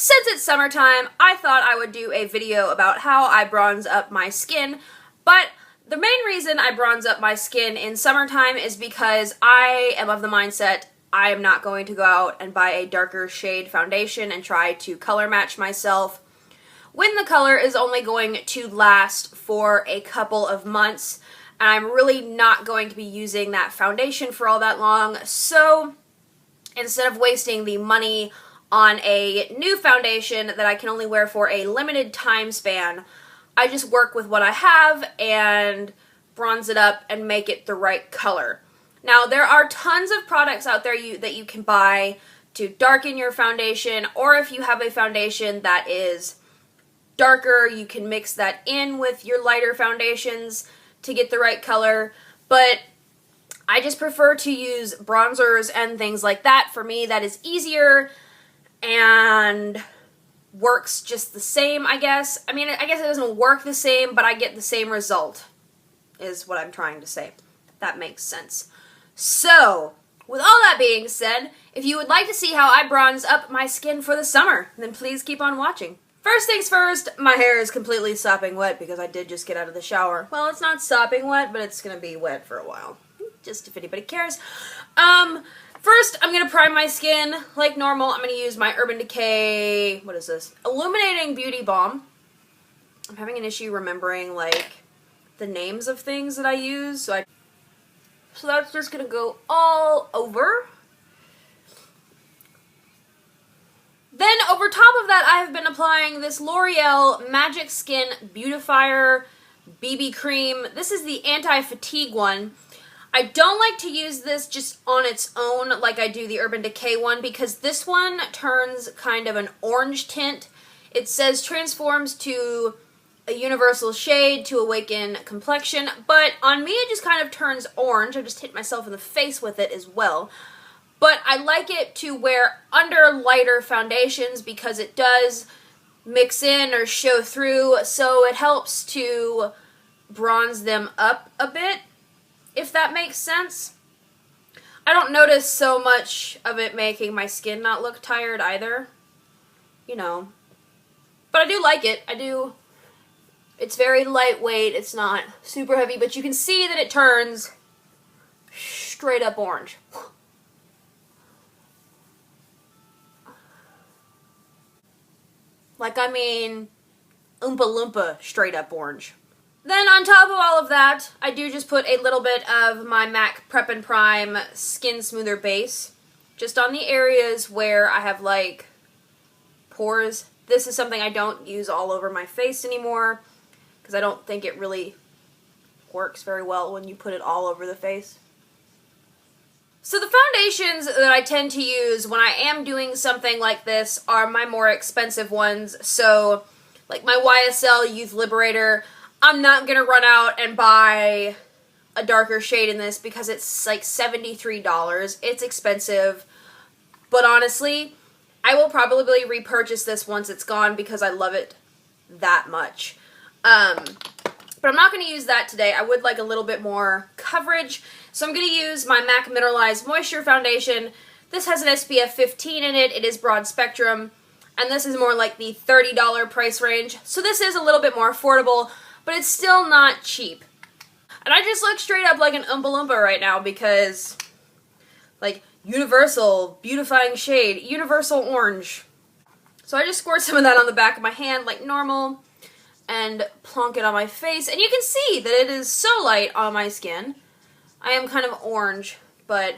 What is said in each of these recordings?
Since it's summertime, I thought I would do a video about how I bronze up my skin, but the main reason I bronze up my skin in summertime is because I am of the mindset I am not going to go out and buy a darker shade foundation and try to color match myself when the color is only going to last for a couple of months, and I'm really not going to be using that foundation for all that long. So instead of wasting the money on a new foundation that I can only wear for a limited time span, I just work with what I have and bronze it up and make it the right color. Now, there are tons of products out there that you can buy to darken your foundation, or if you have a foundation that is darker, you can mix that in with your lighter foundations to get the right color. But I just prefer to use bronzers and things like that. For me, that is easier and works just the same, I guess. I mean, I guess it doesn't work the same, but I get the same result, is what I'm trying to say. That makes sense. So, with all that being said, if you would like to see how I bronze up my skin for the summer, then please keep on watching. First things first, my hair is completely sopping wet because I did just get out of the shower. Well, it's not sopping wet, but it's gonna be wet for a while. Just if anybody cares. First, I'm going to prime my skin like normal. I'm going to use my Urban Decay, what is this? Illuminating Beauty Balm. I'm having an issue remembering, like, the names of things that I use, so that's just going to go all over. Then, over top of that, I have been applying this L'Oreal Magic Skin Beautifier BB Cream. This is the anti-fatigue one. I don't like to use this just on its own like I do the Urban Decay one, because this one turns kind of an orange tint. It says transforms to a universal shade to awaken complexion, but on me it just kind of turns orange. I just hit myself in the face with it as well. But I like it to wear under lighter foundations because it does mix in or show through, so it helps to bronze them up a bit, if that makes sense. I don't notice so much of it making my skin not look tired either. You know. But I do like it. I do. It's very lightweight. It's not super heavy, but you can see that it turns straight up orange. Like, I mean, Oompa Loompa straight up orange. Then on top of all of that, I do just put a little bit of my MAC Prep and Prime Skin Smoother Base, just on the areas where I have, like, pores. This is something I don't use all over my face anymore, because I don't think it really works very well when you put it all over the face. So the foundations that I tend to use when I am doing something like this are my more expensive ones. So, like my YSL Youth Liberator, I'm not going to run out and buy a darker shade in this because it's like $73. It's expensive, but honestly, I will probably repurchase this once it's gone because I love it that much. But I'm not going to use that today. I would like a little bit more coverage, so I'm going to use my MAC Mineralized Moisture Foundation. This has an SPF 15 in it. It is broad spectrum, and this is more like the $30 price range, so this is a little bit more affordable, but it's still not cheap. And I just look straight up like an Oompa Loompa right now because, like, universal beautifying shade, universal orange. So I just squirt some of that on the back of my hand like normal and plonk it on my face. And you can see that it is so light on my skin. I am kind of orange, but...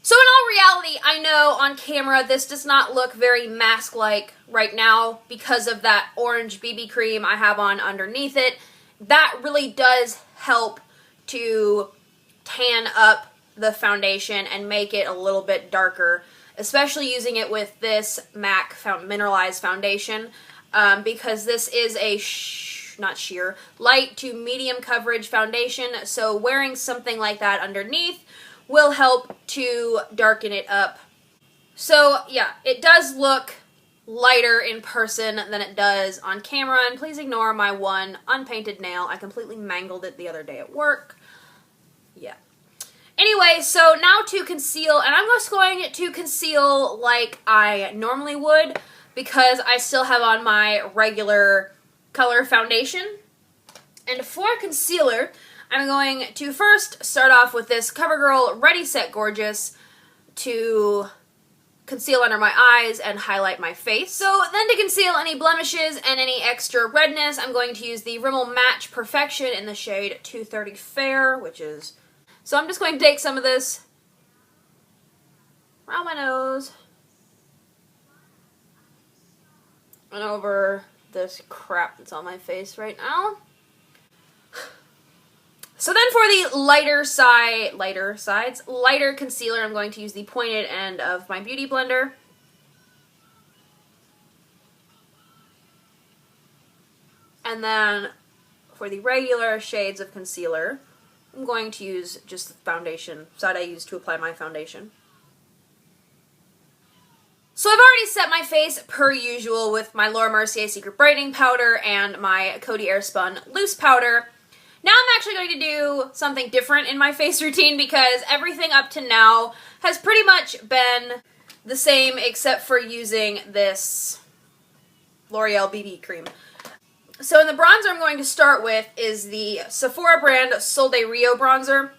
So in all reality, I know on camera this does not look very mask-like right now because of that orange BB cream I have on underneath it. That really does help to tan up the foundation and make it a little bit darker, especially using it with this MAC Mineralized Foundation, because this is a not sheer, light to medium coverage foundation, so wearing something like that underneath will help to darken it up. So yeah, it does look lighter in person than it does on camera, and please ignore my one unpainted nail. I completely mangled it the other day at work. Yeah. Anyway, so now to conceal, and I'm just going to conceal like I normally would, because I still have on my regular color foundation. And for concealer, I'm going to first start off with this CoverGirl Ready Set Gorgeous to conceal under my eyes and highlight my face. So then to conceal any blemishes and any extra redness, I'm going to use the Rimmel Match Perfection in the shade 230 Fair, which is... So I'm just going to take some of this around my nose and over this crap that's on my face right now. So then for the lighter concealer, I'm going to use the pointed end of my Beauty Blender. And then for the regular shades of concealer, I'm going to use just the foundation side I use to apply my foundation. So I've already set my face per usual with my Laura Mercier Secret Brightening Powder and my Coty Airspun Loose Powder. Now I'm actually going to do something different in my face routine because everything up to now has pretty much been the same except for using this L'Oreal BB cream. So in the bronzer I'm going to start with is the Sephora brand Sol de Rio bronzer.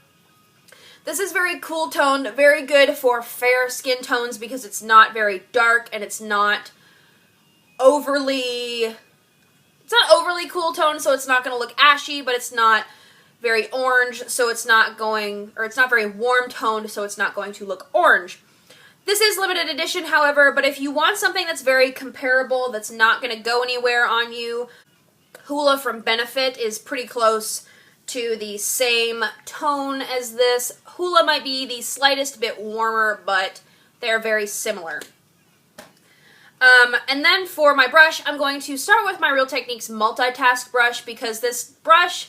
This is very cool toned, very good for fair skin tones because it's not very dark and it's not overly cool tone, so it's not going to look ashy, but it's not very orange, so it's not very warm toned, so it's not going to look orange. This is limited edition, however, but if you want something that's very comparable, that's not going to go anywhere on you, Hoola from Benefit is pretty close to the same tone as this. Hoola might be the slightest bit warmer, but they're very similar. And then for my brush, I'm going to start with my Real Techniques Multitask brush because this brush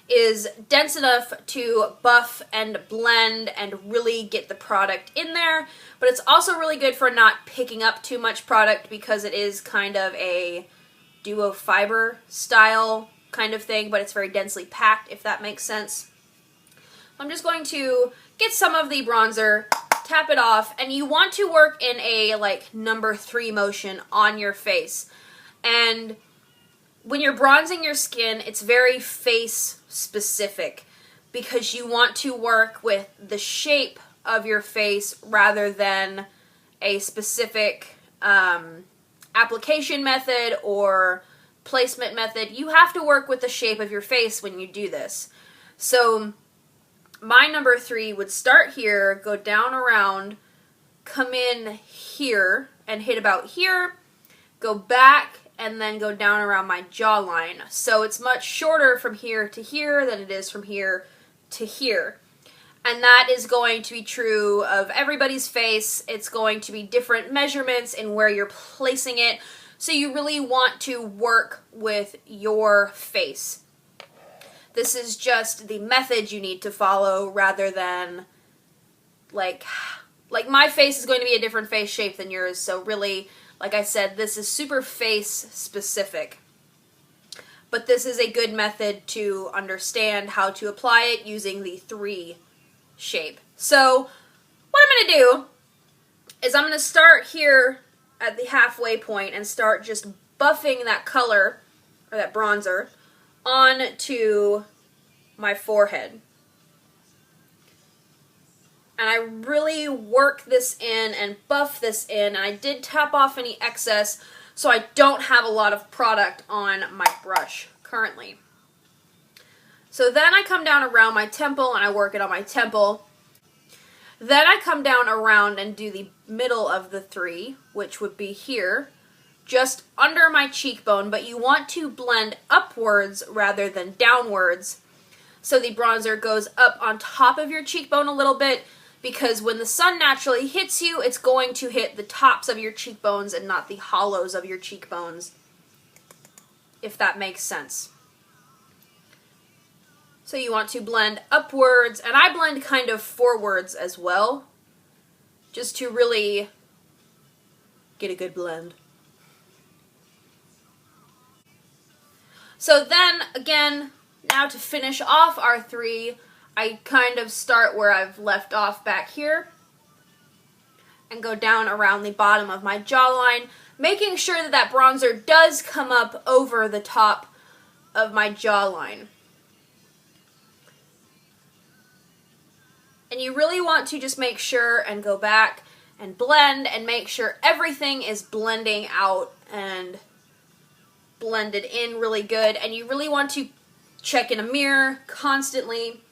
is dense enough to buff and blend and really get the product in there, but it's also really good for not picking up too much product because it is kind of a duo fiber style kind of thing, but it's very densely packed, if that makes sense. I'm just going to get some of the bronzer, tap it off, and you want to work in a like number 3 motion on your face. And when you're bronzing your skin, it's very face specific because you want to work with the shape of your face rather than a specific application method or placement method. You have to work with the shape of your face when you do this. So my number 3 would start here, go down around, come in here, and hit about here, go back, and then go down around my jawline. So it's much shorter from here to here than it is from here to here. And that is going to be true of everybody's face. It's going to be different measurements in where you're placing it. So you really want to work with your face. This is just the method you need to follow rather than like my face is going to be a different face shape than yours. So really, like I said, this is super face specific. But this is a good method to understand how to apply it using the 3 shape. So what I'm going to do is I'm going to start here at the halfway point and start just buffing that color, or that bronzer, onto my forehead. And I really work this in and buff this in, and I did tap off any excess so I don't have a lot of product on my brush currently. So then I come down around my temple and I work it on my temple. Then I come down around and do the middle of the 3, which would be here, just under my cheekbone, but you want to blend upwards rather than downwards. So the bronzer goes up on top of your cheekbone a little bit, because when the sun naturally hits you, it's going to hit the tops of your cheekbones and not the hollows of your cheekbones, if that makes sense. So you want to blend upwards, and I blend kind of forwards as well, just to really get a good blend. So then, again, now to finish off our 3, I kind of start where I've left off back here and go down around the bottom of my jawline. making sure that that bronzer does come up over the top of my jawline. And you really want to just make sure and go back and blend and make sure everything is blending out and blended in really good. And you really want to check in a mirror constantly.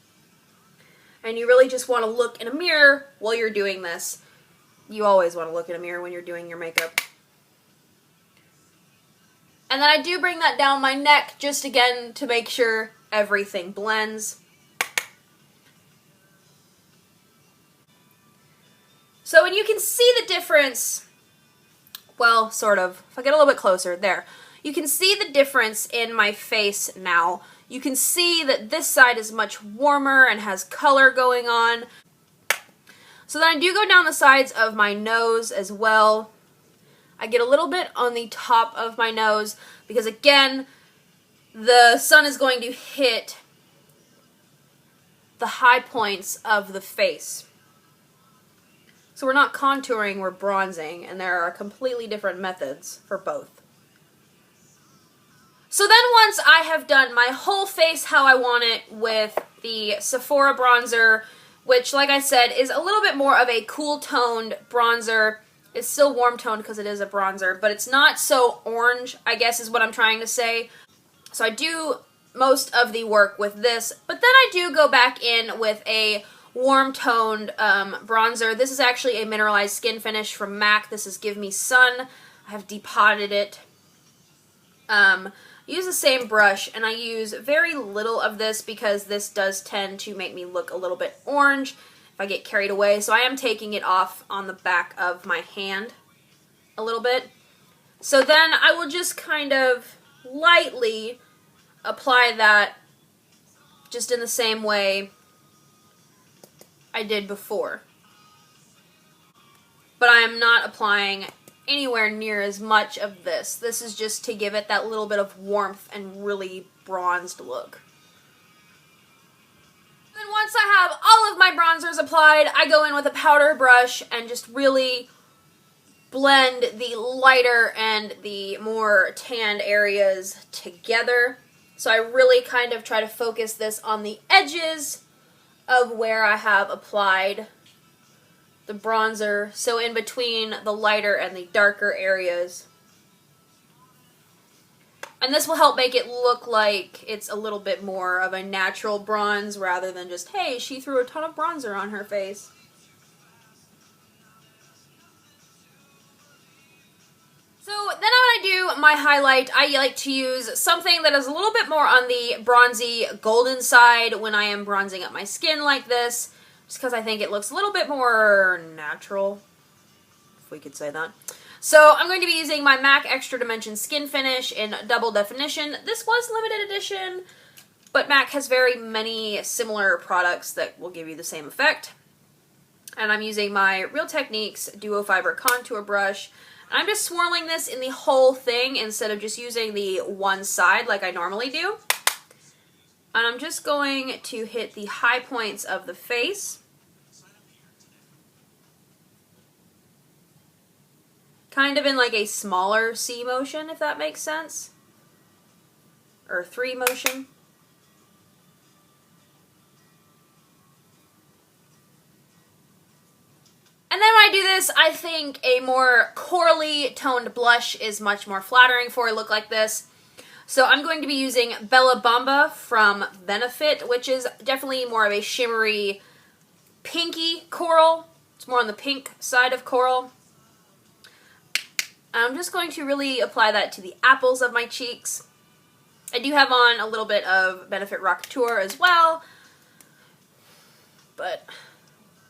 And you really just want to look in a mirror while you're doing this. You always want to look in a mirror when you're doing your makeup. And then I do bring that down my neck just again to make sure everything blends. So when you can see the difference, well, sort of, if I get a little bit closer, there. You can see the difference in my face now. You can see that this side is much warmer and has color going on. So then I do go down the sides of my nose as well. I get a little bit on the top of my nose because, again, the sun is going to hit the high points of the face. So we're not contouring, we're bronzing, and there are completely different methods for both. So then once I have done my whole face how I want it with the Sephora bronzer, which, like I said, is a little bit more of a cool-toned bronzer. It's still warm-toned because it is a bronzer, but it's not so orange, I guess is what I'm trying to say. So I do most of the work with this, but then I do go back in with a warm-toned bronzer. This is actually a mineralized skin finish from MAC. This is Give Me Sun. I have depotted it. I use the same brush, and I use very little of this because this does tend to make me look a little bit orange if I get carried away. So I am taking it off on the back of my hand a little bit. So then I will just kind of lightly apply that just in the same way I did before. But I am not applying anywhere near as much of this. This is just to give it that little bit of warmth and really bronzed look. Then once I have all of my bronzers applied, I go in with a powder brush and just really blend the lighter and the more tanned areas together. So I really kind of try to focus this on the edges of where I have applied the bronzer, so in between the lighter and the darker areas. And this will help make it look like it's a little bit more of a natural bronze rather than just, hey, she threw a ton of bronzer on her face. So then when I do my highlight, I like to use something that is a little bit more on the bronzy golden side when I am bronzing up my skin like this, just because I think it looks a little bit more natural, if we could say that. So I'm going to be using my MAC Extra Dimension Skin Finish in Double Definition. This was limited edition, but MAC has very many similar products that will give you the same effect. And I'm using my Real Techniques Duo Fiber Contour Brush. I'm just swirling this in the whole thing instead of just using the one side like I normally do. And I'm just going to hit the high points of the face. Kind of in like a smaller C motion, if that makes sense. Or 3 motion. And then when I do this, I think a more corally toned blush is much more flattering for a look like this. So I'm going to be using Bella Bamba from Benefit, which is definitely more of a shimmery, pinky coral. It's more on the pink side of coral. I'm just going to really apply that to the apples of my cheeks. I do have on a little bit of Benefit Rock Tour as well, but